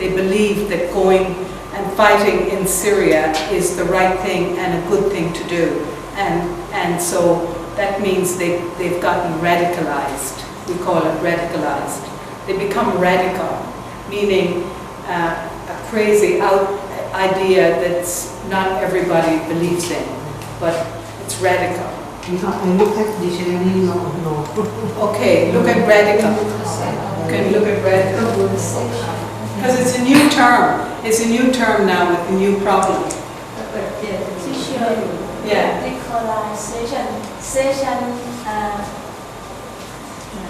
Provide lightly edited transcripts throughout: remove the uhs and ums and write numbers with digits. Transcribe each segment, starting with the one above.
They believe that going and fighting in Syria is the right thing and a good thing to do. And so that means they've gotten radicalized. We call it radicalized. They become radical, meaning a crazy idea that's not everybody believes in, but it's radical. I look at dictionary, no. Okay, look at radical. Okay, look at radical. Because it's a new term. It's a new term now with a new problem. Yeah. Radicalization.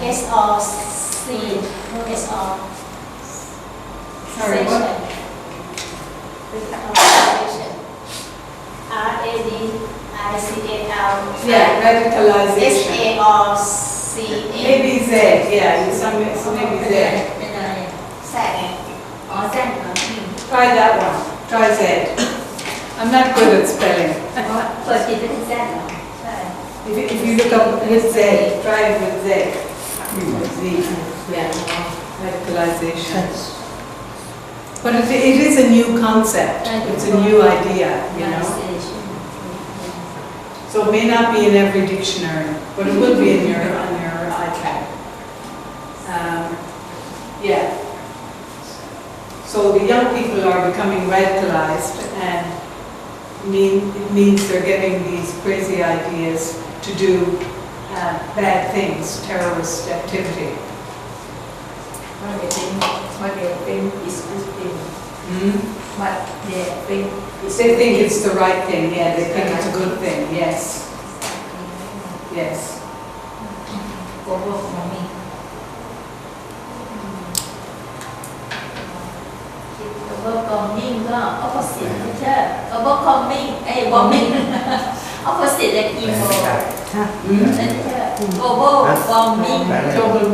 S-O-C. S-O. Sorry, what? Radicalization. R-A-D-I-C-A-L. Yeah, radicalization. S-A-R-C-A. Maybe Z, yeah, so maybe Z. Try that one. Try Z. I'm not good at spelling. If you look up with Z, try it with Z. Z. Yeah. Radicalization. But it is a new concept. It's a new idea, you know. So it may not be in every dictionary, but it will be in your on your iPad. Yeah. So the young people are becoming radicalized, and it means they're getting these crazy ideas to do bad things, terrorist activity. What they think is good thing. What they think is They think it's the right thing, yeah, they think it's a good thing, yes. Yes. global warming. Global warming ก็ opposite ไม่ใช่ global warming warming opposite จาก evil global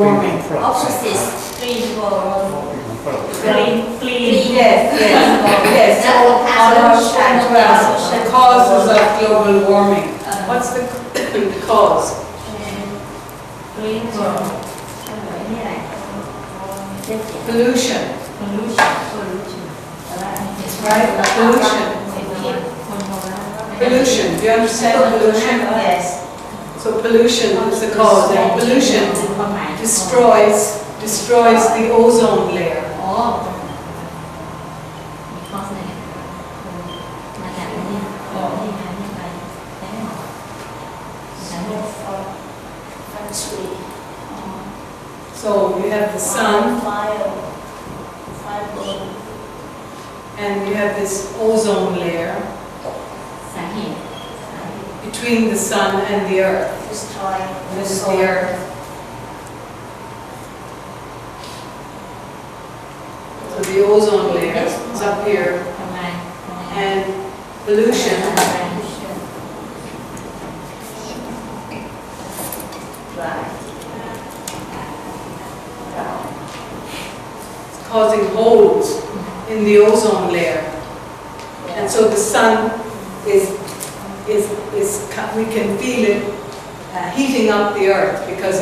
warming opposite green Yes. So the causes of global warming. What's the cause? green Pollution. Right? Pollution. Do you understand pollution? Yes. So pollution is the cause, and pollution destroys the ozone layer. So you have the sun, and you have this ozone layer between the sun and the earth. This is the earth. So the ozone layer is up here, and pollution causing holes in the ozone layer, and so the sun is we can feel it heating up the earth because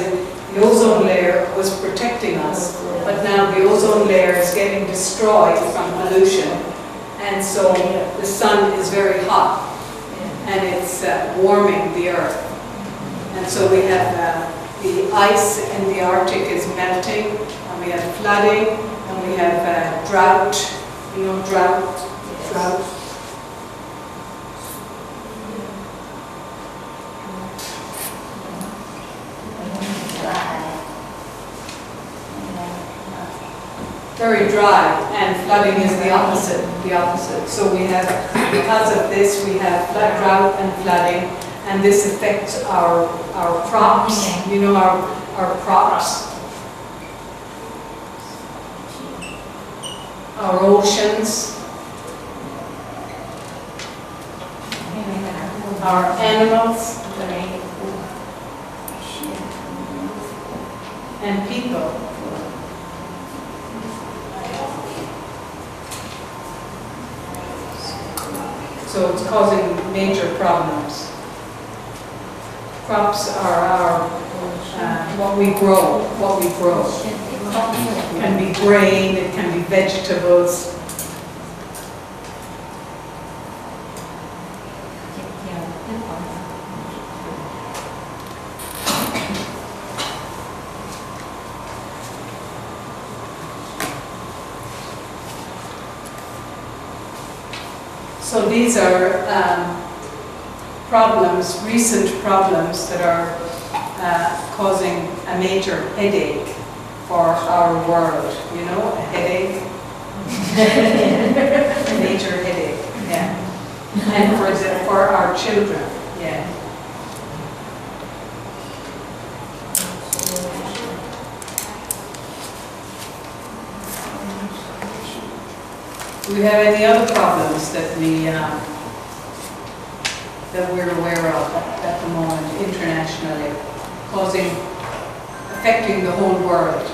the ozone layer was protecting us, but now the ozone layer is getting destroyed from pollution, and so the sun is very hot and it's warming the earth, and so we have the ice in the Arctic is melting, and we have flooding, and we have drought, drought. Very dry, and flooding is the opposite. So we have, because of this, we have drought and flooding, and this affects our crops, our crops, our oceans, our animals, and people. So it's causing major problems. Crops are what we grow. It can be grain, it can be vegetables. So these are problems, recent problems that are causing a major headache for our world. You know, a headache? A major headache, yeah. And for our children, yeah. Do we have any other problems that we're aware of at the moment internationally, affecting the whole world?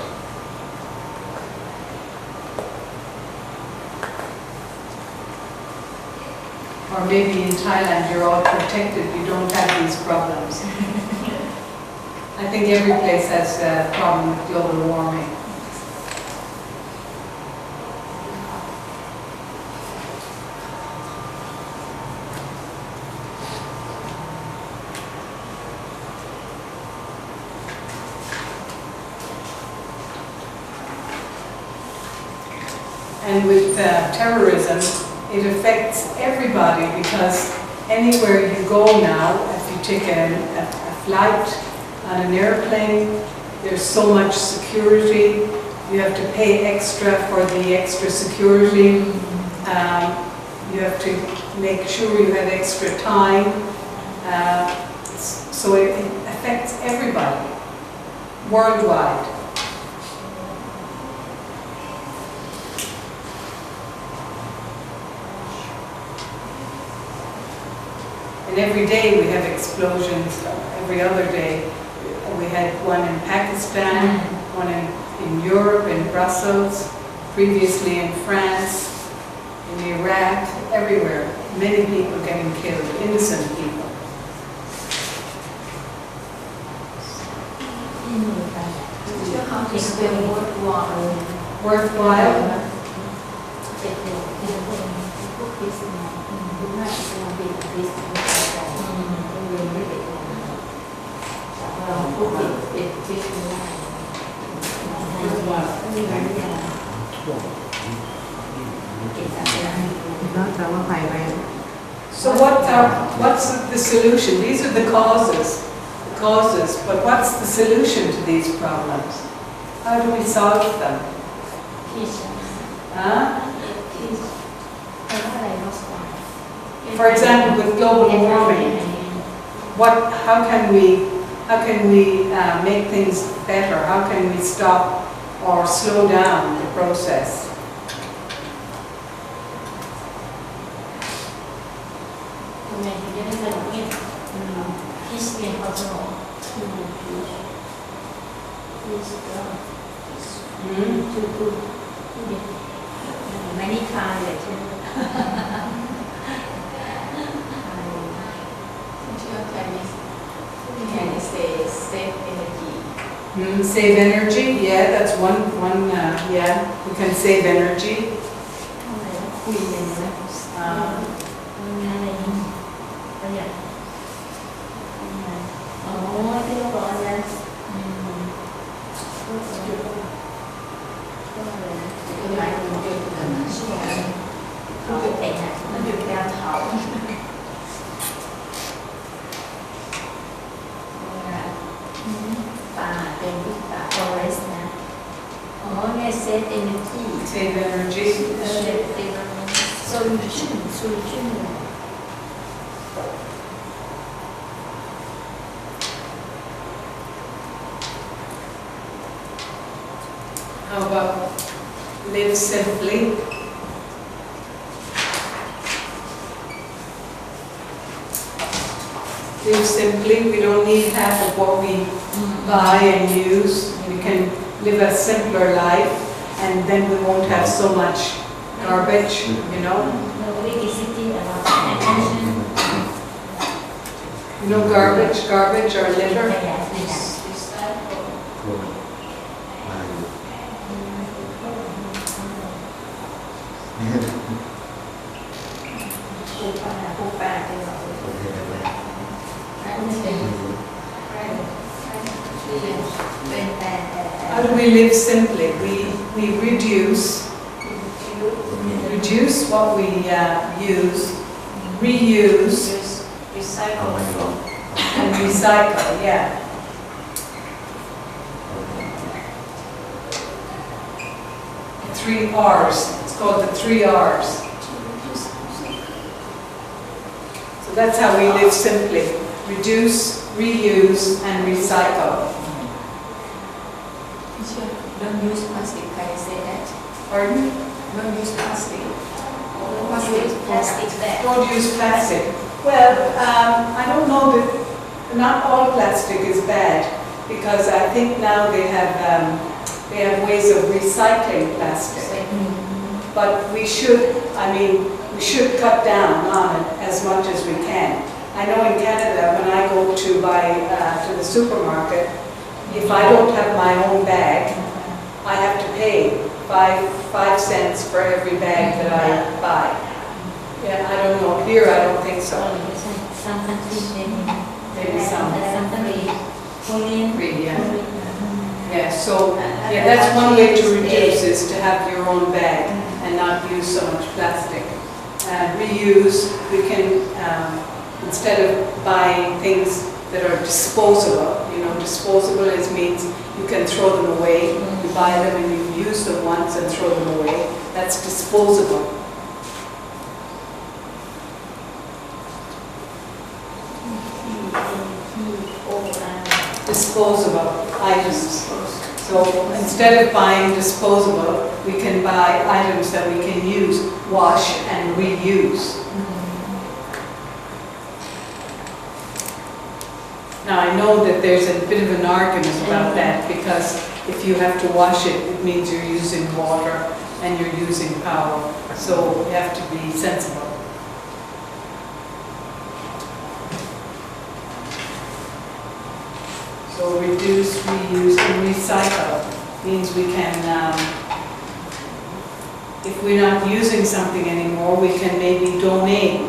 Or maybe in Thailand you're all protected, you don't have these problems. I think every place has a problem with global warming. And with terrorism, it affects everybody because anywhere you go now, if you take a flight on an airplane, there's so much security. You have to pay extra for the extra security. You have to make sure you have extra time. So it affects everybody worldwide. And every day we have explosions, every other day. We had one in Pakistan, one in Europe, in Brussels, previously in France, in Iraq, everywhere. Many people getting killed, innocent people. It's been worthwhile. Worthwhile? So what's the solution? These are the causes, but what's the solution to these problems? How do we solve them? Huh? For example, with global warming, how can we make things better? How can we stop or slow down the process? Many times can say save energy. Save energy, yeah, that's one. Yeah, we can save energy. Save energy. Save energy. Solution. How about live simply? Live simply. We don't need half of what we buy and use. We can live a simpler life, and then we won't have so much garbage, you know? You know garbage or litter? ผู้แปลเป็นแบบเป็น How do we live simply? We reduce what we use, reuse, recycle and recycle. Yeah. The 3 R's. It's called the 3 R's. So that's how we live simply. Reduce, reuse, and recycle. Don't use plastic. Can I say that? Pardon? Don't use plastic. plastic bag. Don't use plastic. Well, I don't know that not all plastic is bad, because I think now they have ways of recycling plastic. But we should cut down on it as much as we can. I know in Canada, when I go to buy to the supermarket, if I don't have my own bag, I have to pay 5 cents for every bag that I buy. Yeah, I don't know. Here, I don't think so. Some countries Maybe some. Korean. Yeah. Yeah. So yeah, that's one way to reduce is to have your own bag and not use so much plastic. Reuse. We can instead of buying things that are disposable. Disposable means you can throw them away. You buy them and you use them once and throw them away. That's disposable. Disposable items. So instead of buying disposable, we can buy items that we can use, wash and reuse. Now I know that there's a bit of an argument about that, because if you have to wash it, it means you're using water and you're using power. So you have to be sensible. So reduce, reuse, and recycle means we can, if we're not using something anymore, we can maybe donate